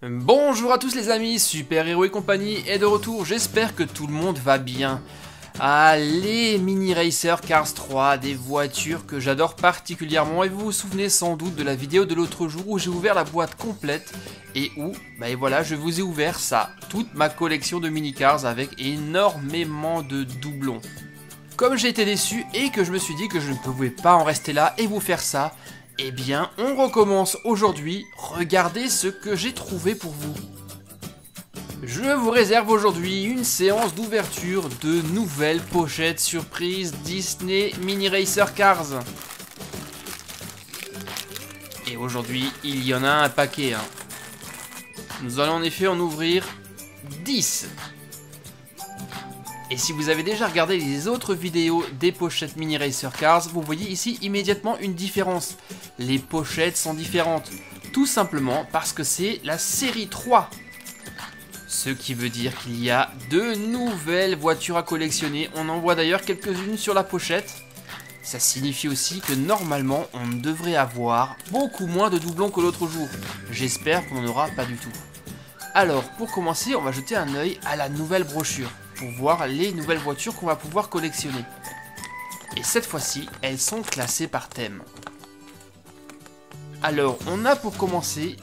Bonjour à tous les amis, Super Héros et compagnie est de retour, j'espère que tout le monde va bien. Les Mini Racer Cars 3, des voitures que j'adore particulièrement et vous vous souvenez sans doute de la vidéo de l'autre jour où j'ai ouvert la boîte complète et où, et voilà, je vous ai ouvert ça, toute ma collection de Mini Cars avec énormément de doublons. Comme j'ai été déçu et que je me suis dit que je ne pouvais pas en rester là et vous faire ça, eh bien, on recommence aujourd'hui. Regardez ce que j'ai trouvé pour vous. Je vous réserve aujourd'hui une séance d'ouverture de nouvelles pochettes surprises Disney Mini Racer Cars. Et aujourd'hui, il y en a un paquet. Nous allons en effet en ouvrir 10. Et si vous avez déjà regardé les autres vidéos des pochettes Mini Racer Cars, vous voyez ici immédiatement une différence. Les pochettes sont différentes, tout simplement parce que c'est la série 3. Ce qui veut dire qu'il y a de nouvelles voitures à collectionner. On en voit d'ailleurs quelques-unes sur la pochette. Ça signifie aussi que normalement on devrait avoir beaucoup moins de doublons que l'autre jour. J'espère qu'on n'en aura pas du tout. Alors pour commencer, on va jeter un œil à la nouvelle brochure pour voir les nouvelles voitures qu'on va pouvoir collectionner. Et cette fois-ci, elles sont classées par thème. Alors, on a pour commencer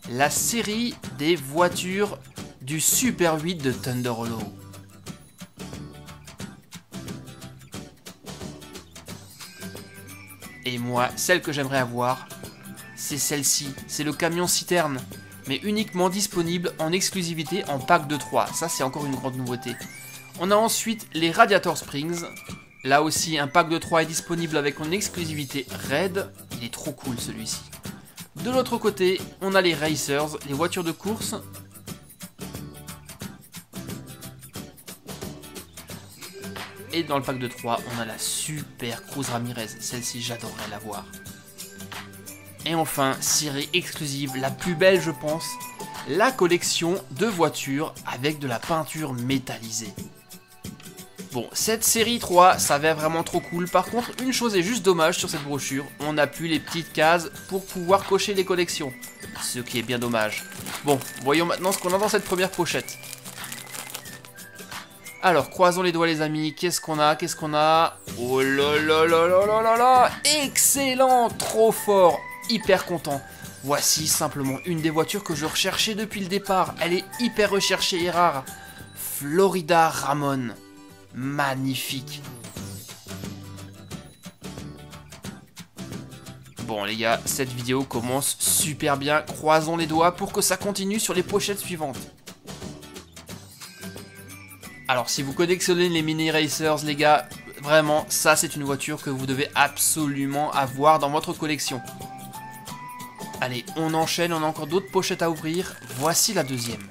la série des voitures du Super 8 de Thunder Hollow. Et moi, celle que j'aimerais avoir, c'est celle-ci, c'est le camion citerne, mais uniquement disponible en exclusivité en pack de 3. Ça, c'est encore une grande nouveauté. On a ensuite les Radiator Springs. Là aussi, un pack de 3 est disponible avec en exclusivité Red. Il est trop cool celui-ci. De l'autre côté, on a les Racers, les voitures de course. Et dans le pack de 3, on a la Super Cruz Ramirez. Celle-ci, j'adorerais la voir. Et enfin, série exclusive, la plus belle je pense, la collection de voitures avec de la peinture métallisée. Bon, cette série 3 s'avère vraiment trop cool. Par contre, une chose est juste dommage sur cette brochure, on n'a plus les petites cases pour pouvoir cocher les collections. Ce qui est bien dommage. Bon, voyons maintenant ce qu'on a dans cette première pochette. Alors, croisons les doigts les amis, qu'est-ce qu'on a? Oh là là là là là là là! Excellent! Trop fort! Hyper content. Voici simplement une des voitures que je recherchais depuis le départ. Elle est hyper recherchée et rare. Florida Ramon. Magnifique. Bon les gars, cette vidéo commence super bien. Croisons les doigts pour que ça continue sur les pochettes suivantes. Alors si vous collectionnez les Mini Racers les gars, vraiment ça c'est une voiture que vous devez absolument avoir dans votre collection. Allez, on enchaîne, on a encore d'autres pochettes à ouvrir. Voici la deuxième.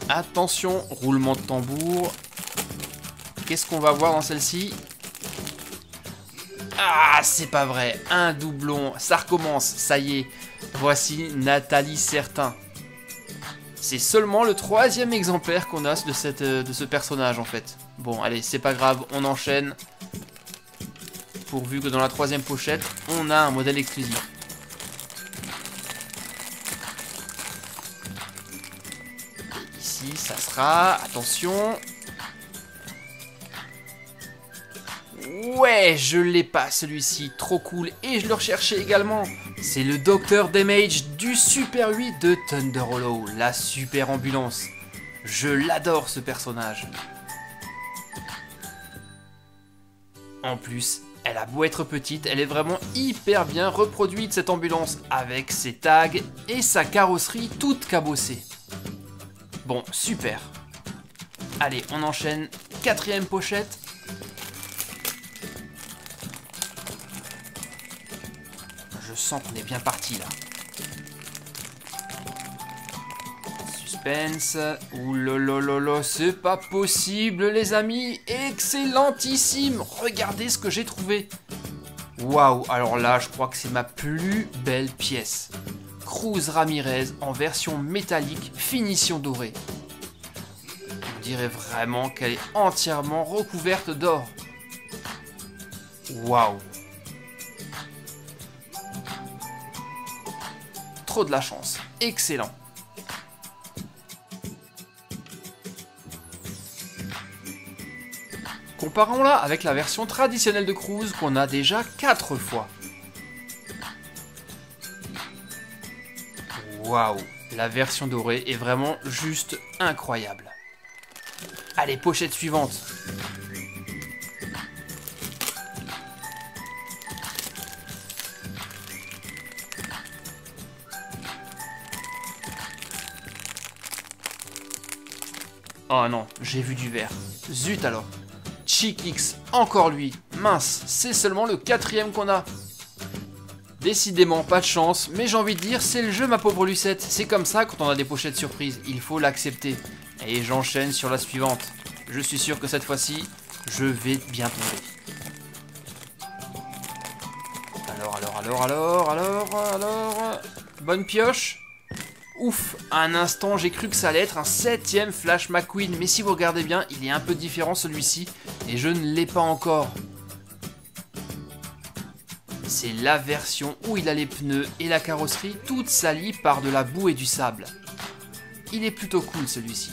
Attention, roulement de tambour. Qu'est-ce qu'on va voir dans celle-ci? Ah, c'est pas vrai. Un doublon. Ça recommence, ça y est. Voici Nathalie Certain. C'est seulement le 3e exemplaire qu'on a de ce personnage en fait. Bon, allez, c'est pas grave, on enchaîne. Pourvu que dans la 3e pochette, on a un modèle exclusif. Et ici, ça sera... Attention. Ouais, je l'ai pas celui-ci, trop cool. Et je le recherchais également. C'est le Dr Damage du Super 8 de Thunder Hollow, la super ambulance. Je l'adore ce personnage. En plus, elle a beau être petite, elle est vraiment hyper bien reproduite cette ambulance, avec ses tags et sa carrosserie toute cabossée. Bon, super. Allez, on enchaîne. 4e pochette. Je sens qu'on est bien parti là. Suspense. Oulolololo, c'est pas possible les amis. Excellentissime. Regardez ce que j'ai trouvé. Waouh, alors là je crois que c'est ma plus belle pièce. Cruz Ramirez en version métallique, finition dorée. On dirait vraiment qu'elle est entièrement recouverte d'or. Waouh. Trop de la chance. Excellent. Comparons-la avec la version traditionnelle de Cruise qu'on a déjà 4 fois. Waouh, la version dorée est vraiment juste incroyable. Allez, pochette suivante. Oh non, j'ai vu du vert. Zut alors. Chickix, encore lui. Mince, c'est seulement le 4e qu'on a. Décidément, pas de chance, mais j'ai envie de dire, c'est le jeu ma pauvre Lucette. C'est comme ça quand on a des pochettes surprises, il faut l'accepter. Et j'enchaîne sur la suivante. Je suis sûr que cette fois-ci, je vais bien tomber. Alors... Bonne pioche. Ouf, un instant j'ai cru que ça allait être un 7e Flash McQueen, mais si vous regardez bien, il est un peu différent celui-ci, et je ne l'ai pas encore. C'est la version où il a les pneus et la carrosserie toute salie par de la boue et du sable. Il est plutôt cool celui-ci.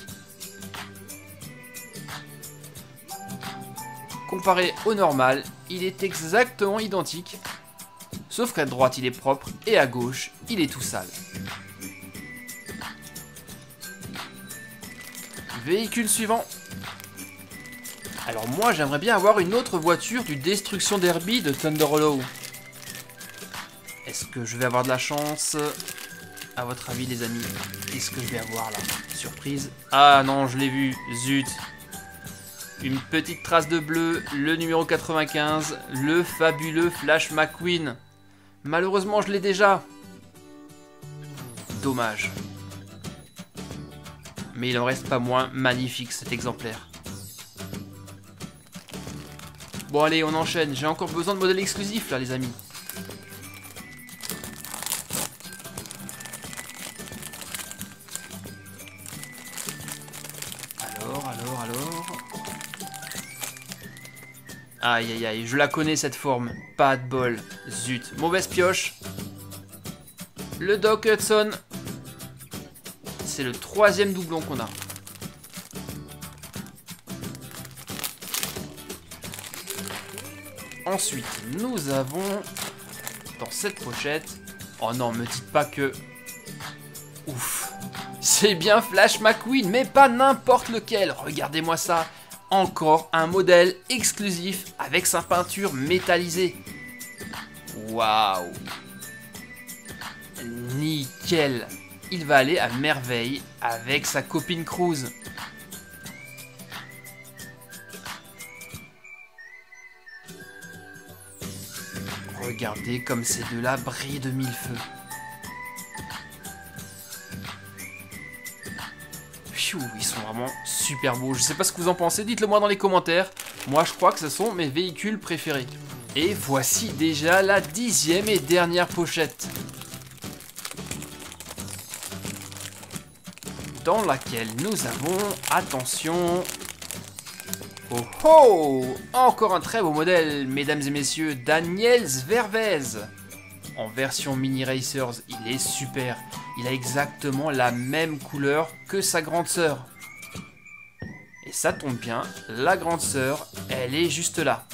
Comparé au normal, il est exactement identique, sauf qu'à droite il est propre et à gauche il est tout sale. Véhicule suivant. Alors moi j'aimerais bien avoir une autre voiture du Destruction Derby de Thunder Hollow. Est-ce que je vais avoir de la chance? À votre avis les amis, qu'est-ce que je vais avoir là? Surprise. Ah non, je l'ai vu, zut. Une petite trace de bleu, le numéro 95, le fabuleux Flash McQueen. Malheureusement je l'ai déjà. Dommage. Mais il en reste pas moins magnifique cet exemplaire. Bon allez, on enchaîne. J'ai encore besoin de modèles exclusifs là les amis. Alors. Aïe aïe aïe, je la connais cette forme. Pas de bol. Zut, mauvaise pioche. Le Doc Hudson. C'est le 3e doublon qu'on a. Ensuite, nous avons dans cette pochette... Oh non, me dites pas que... Ouf. C'est bien Flash McQueen, mais pas n'importe lequel. Regardez-moi ça. Encore un modèle exclusif avec sa peinture métallisée. Waouh. Nickel. Il va aller à merveille avec sa copine Cruise. Regardez comme ces deux-là brillent de mille feux. Pfiou, ils sont vraiment super beaux. Je sais pas ce que vous en pensez, dites-le moi dans les commentaires. Moi je crois que ce sont mes véhicules préférés. Et voici déjà la 10e et dernière pochette. Dans laquelle nous avons, attention, oh oh, encore un très beau modèle, mesdames et messieurs, Daniel Zvervez. En version Mini Racers, il est super, il a exactement la même couleur que sa grande sœur. Et ça tombe bien, la grande sœur, elle est juste là.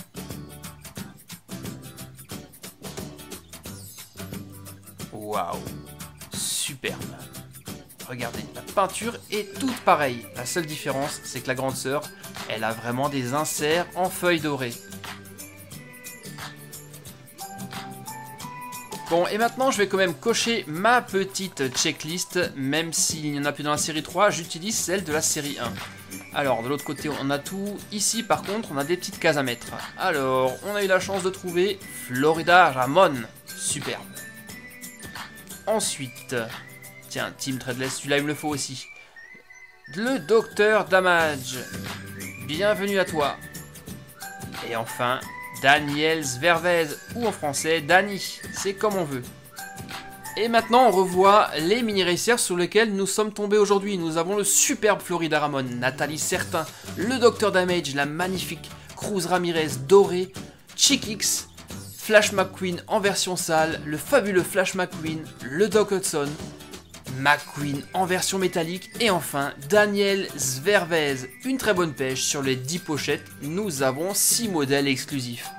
Waouh, superbe. Regardez, la peinture est toute pareille. La seule différence, c'est que la grande sœur, elle a vraiment des inserts en feuilles dorées. Bon, et maintenant, je vais quand même cocher ma petite checklist. Même s'il n'y en a plus dans la série 3, j'utilise celle de la série 1. Alors, de l'autre côté, on a tout. Ici, par contre, on a des petites cases à mettre. Alors, on a eu la chance de trouver Florida Ramon. Superbe. Ensuite... Tiens, Team Treadless, celui-là il me le faut aussi. Le Docteur Damage. Bienvenue à toi. Et enfin, Daniel Zvervez, ou en français, Danny. C'est comme on veut. Et maintenant, on revoit les mini-racers sur lesquels nous sommes tombés aujourd'hui. Nous avons le superbe Florida Ramon, Nathalie Certain, le Docteur Damage, la magnifique Cruz Ramirez dorée, Chickix, Flash McQueen en version sale, le fabuleux Flash McQueen, le Doc Hudson, McQueen en version métallique et enfin Daniel Zvervez. Une très bonne pêche sur les 10 pochettes, nous avons 6 modèles exclusifs.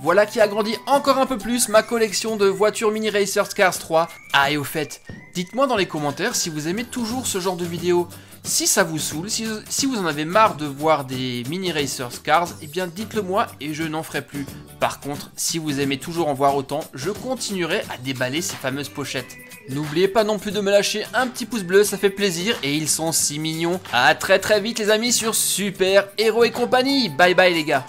Voilà qui agrandit encore un peu plus ma collection de voitures Mini Racers Cars 3. Ah et au fait, dites-moi dans les commentaires si vous aimez toujours ce genre de vidéos. Si ça vous saoule, si vous en avez marre de voir des Mini Racers Cars, eh bien dites-le moi et je n'en ferai plus. Par contre, si vous aimez toujours en voir autant, je continuerai à déballer ces fameuses pochettes. N'oubliez pas non plus de me lâcher un petit pouce bleu, ça fait plaisir et ils sont si mignons. A très vite les amis sur Super Héros et compagnie. Bye bye les gars.